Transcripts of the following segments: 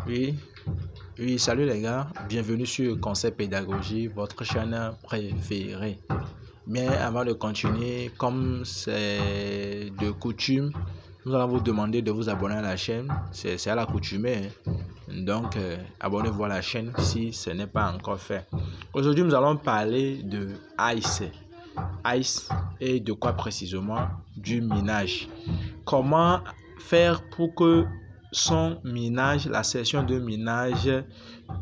Oui, oui, salut les gars, bienvenue sur Conseil Pédagogie, votre chaîne préférée. Mais avant de continuer, comme c'est de coutume, nous allons vous demander de vous abonner à la chaîne, c'est à l'accoutumée, Donc, abonnez-vous à la chaîne si ce n'est pas encore fait. Aujourd'hui, nous allons parler de ICE. ICE et de quoi précisément? Du minage. Comment faire pour que son minage, la session de minage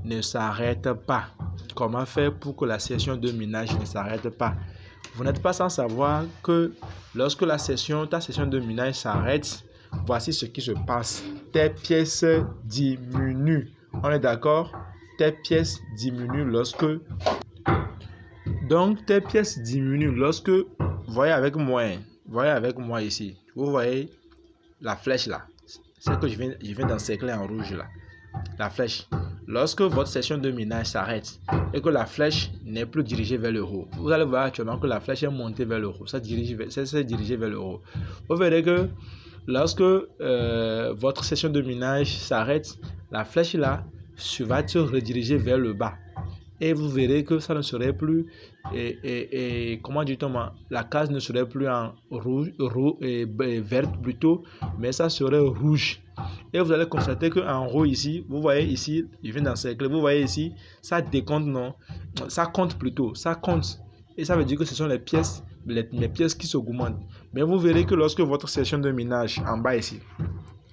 ne s'arrête pas? Comment faire pour que la session de minage ne s'arrête pas? Vous n'êtes pas sans savoir que lorsque ta session de minage s'arrête, voici ce qui se passe. Tes pièces diminuent. On est d'accord? Tes pièces diminuent lorsque... Donc, tes pièces diminuent lorsque... Voyez avec moi ici. Vous voyez la flèche là. C'est que je viens d'encercler en rouge là. La flèche. Lorsque votre session de minage s'arrête et que la flèche n'est plus dirigée vers le haut, vous allez voir actuellement que la flèche est montée vers le haut. Ça s'est dirigé vers le haut. Vous verrez que lorsque votre session de minage s'arrête, la flèche là va se rediriger vers le bas. Et vous verrez que ça ne serait plus, comment dit-on, la case ne serait plus en rouge et verte plutôt, mais ça serait rouge. Et vous allez constater qu'en haut ici, vous voyez ici, je viens d'encercler, vous voyez ici, ça décompte, non, ça compte plutôt, ça compte. Et ça veut dire que ce sont les pièces qui s'augmentent. Mais vous verrez que lorsque votre session de minage en bas ici,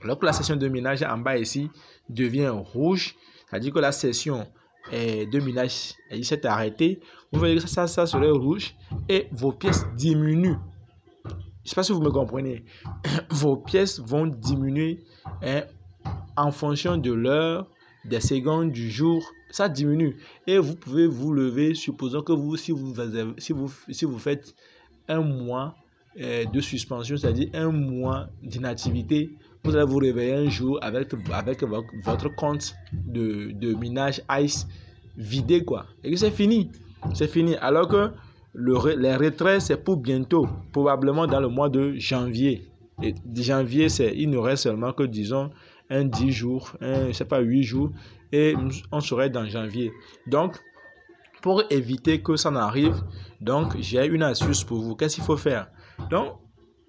lorsque la session de minage en bas ici devient rouge, c'est-à-dire que la session de minage s'est arrêtée, vous verrez que ça serait rouge et vos pièces diminuent. Je ne sais pas si vous me comprenez. Vos pièces vont diminuer en fonction de l'heure, des secondes, du jour. Ça diminue. Et vous pouvez vous lever, supposons que si vous faites un mois de suspension, c'est-à-dire un mois d'inactivité, vous allez vous réveiller un jour avec votre compte de minage ICE vidé, quoi. Et c'est fini. C'est fini. Alors que les retraits, c'est pour bientôt, probablement dans le mois de janvier. Et janvier, il nous reste seulement que, disons, 10 jours, je sais pas, 8 jours, et on serait dans janvier. Donc, pour éviter que ça n'arrive, donc j'ai une astuce pour vous. Qu'est-ce qu'il faut faire? Donc,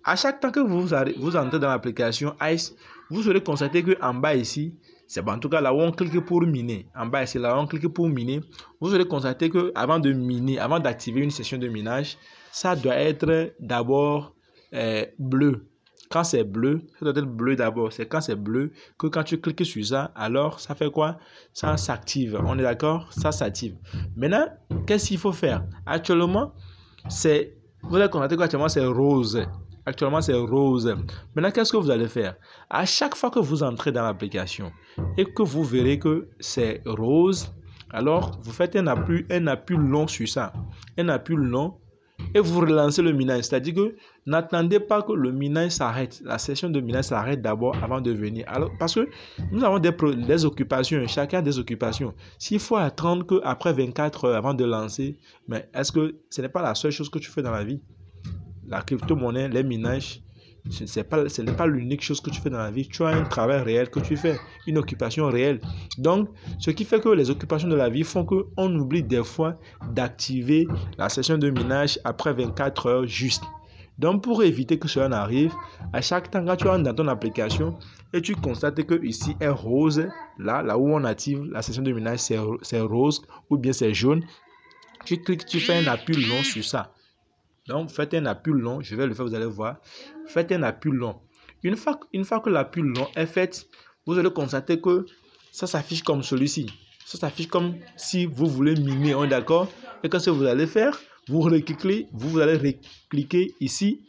à chaque temps que vous entrez dans l'application ICE, vous allez constater qu'en bas ici, c'est en tout cas là où on clique pour miner. En bas ici, là où on clique pour miner, vous allez constater que avant de miner, avant d'activer une session de minage, ça doit être d'abord bleu. Quand c'est bleu, ça doit être bleu d'abord. C'est quand c'est bleu que quand tu cliques sur ça, alors ça fait quoi? Ça s'active. On est d'accord? Ça s'active. Maintenant, qu'est-ce qu'il faut faire? Actuellement, vous allez constater qu'actuellement c'est rose. Actuellement, c'est rose. Maintenant, qu'est-ce que vous allez faire? À chaque fois que vous entrez dans l'application et que vous verrez que c'est rose, alors vous faites un appui long sur ça. Un appui long et vous relancez le minage. C'est-à-dire que n'attendez pas que le minage s'arrête. La session de minage s'arrête d'abord avant de venir. Alors, parce que nous avons des occupations, chacun a des occupations. S'il faut attendre qu'après 24 heures avant de lancer, mais est-ce que ce n'est pas la seule chose que tu fais dans la vie? La crypto-monnaie, les minages, ce n'est pas l'unique chose que tu fais dans la vie. Tu as un travail réel que tu fais, une occupation réelle. Donc, ce qui fait que les occupations de la vie font qu'on oublie des fois d'activer la session de minage après 24 heures juste. Donc, pour éviter que cela n'arrive, à chaque temps, quand tu entres dans ton application et tu constates que ici est rose, là où on active la session de minage, c'est rose ou bien c'est jaune, tu cliques, tu fais un appui long sur ça. Donc, faites un appui long. Je vais le faire, vous allez voir. Faites un appui long. Une fois que l'appui long est fait, vous allez constater que ça s'affiche comme celui-ci. Ça s'affiche comme si vous voulez miner, on est d'accord? Et qu'est-ce que vous allez faire? Vous allez recliquer ici,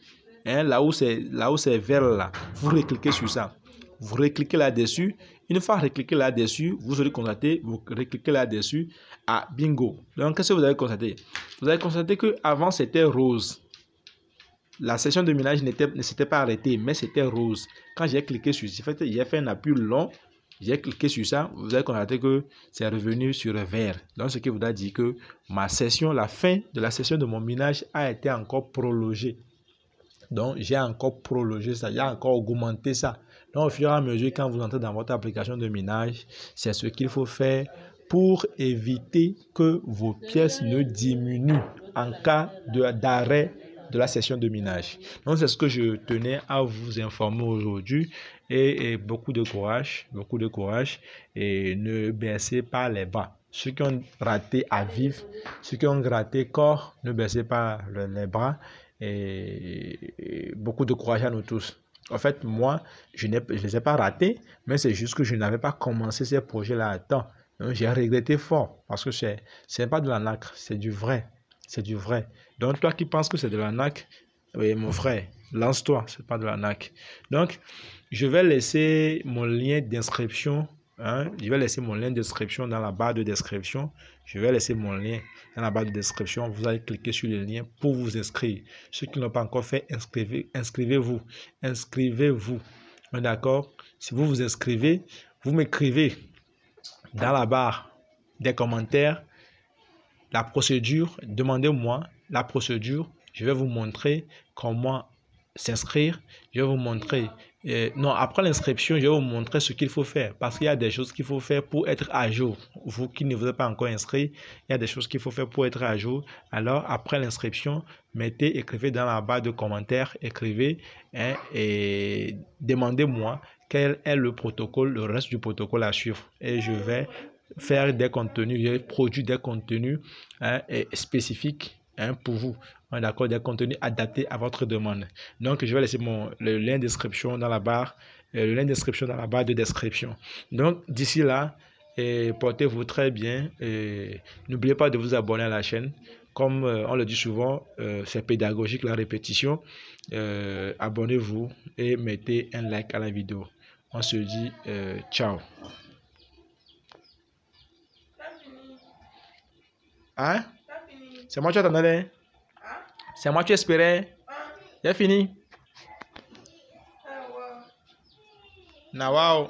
là où c'est vert là. Vous recliquez sur ça. Vous recliquez là-dessus. Une fois recliqué là-dessus, vous allez constater, vous recliquez là-dessus, bingo. Donc, qu'est-ce que vous allez constater? Vous allez constater qu'avant, c'était rose. La session de minage ne s'était pas arrêtée, mais c'était rose. Quand j'ai cliqué sur ça, j'ai fait un appui long, j'ai cliqué sur ça, vous allez constater que c'est revenu sur vert. Donc, ce qui voudra dire que la fin de la session de mon minage a été encore prolongée. Donc, j'ai encore prolongé ça, j'ai encore augmenté ça. Donc, au fur et à mesure, quand vous entrez dans votre application de minage, c'est ce qu'il faut faire pour éviter que vos pièces ne diminuent en cas d'arrêt de la session de minage. Donc, c'est ce que je tenais à vous informer aujourd'hui. Et beaucoup de courage, et ne baissez pas les bras. Ceux qui ont raté à vivre, ceux qui ont raté corps, ne baissez pas les bras, et beaucoup de courage à nous tous. En fait, moi, je ne les ai pas ratés, mais c'est juste que je n'avais pas commencé ces projets-là à temps. Donc, j'ai regretté fort parce que c'est pas de la nacre, c'est du vrai. C'est du vrai. Donc, toi qui penses que c'est de la nacre, oui, mon frère, lance-toi, c'est pas de la nacre. Donc, je vais laisser mon lien d'inscription. Je vais laisser mon lien d'inscription dans la barre de description. Je vais laisser mon lien dans la barre de description. Vous allez cliquer sur le lien pour vous inscrire. Ceux qui n'ont pas encore fait, inscrivez-vous. Inscrivez-vous. D'accord? Si vous vous inscrivez, vous m'écrivez dans la barre des commentaires la procédure. Demandez-moi la procédure. Je vais vous montrer comment s'inscrire. Je vais vous montrer. Non, après l'inscription, je vais vous montrer ce qu'il faut faire. Parce qu'il y a des choses qu'il faut faire pour être à jour. Vous qui ne vous êtes pas encore inscrit, il y a des choses qu'il faut faire pour être à jour. Alors, après l'inscription, écrivez dans la barre de commentaires, écrivez et demandez-moi quel est le protocole, le reste du protocole à suivre. Et je vais faire des contenus, je vais produire des contenus spécifiques pour vous. D'accord, des contenus adaptés à votre demande. Donc, je vais laisser le lien d'inscription dans la barre, de description. Donc, d'ici là, portez-vous très bien. N'oubliez pas de vous abonner à la chaîne. Comme on le dit souvent, c'est pédagogique la répétition. Abonnez-vous et mettez un like à la vidéo. On se dit ciao. Hein? C'est moi qui attendais. C'est moi qui espérais. J'ai fini. Now, wow.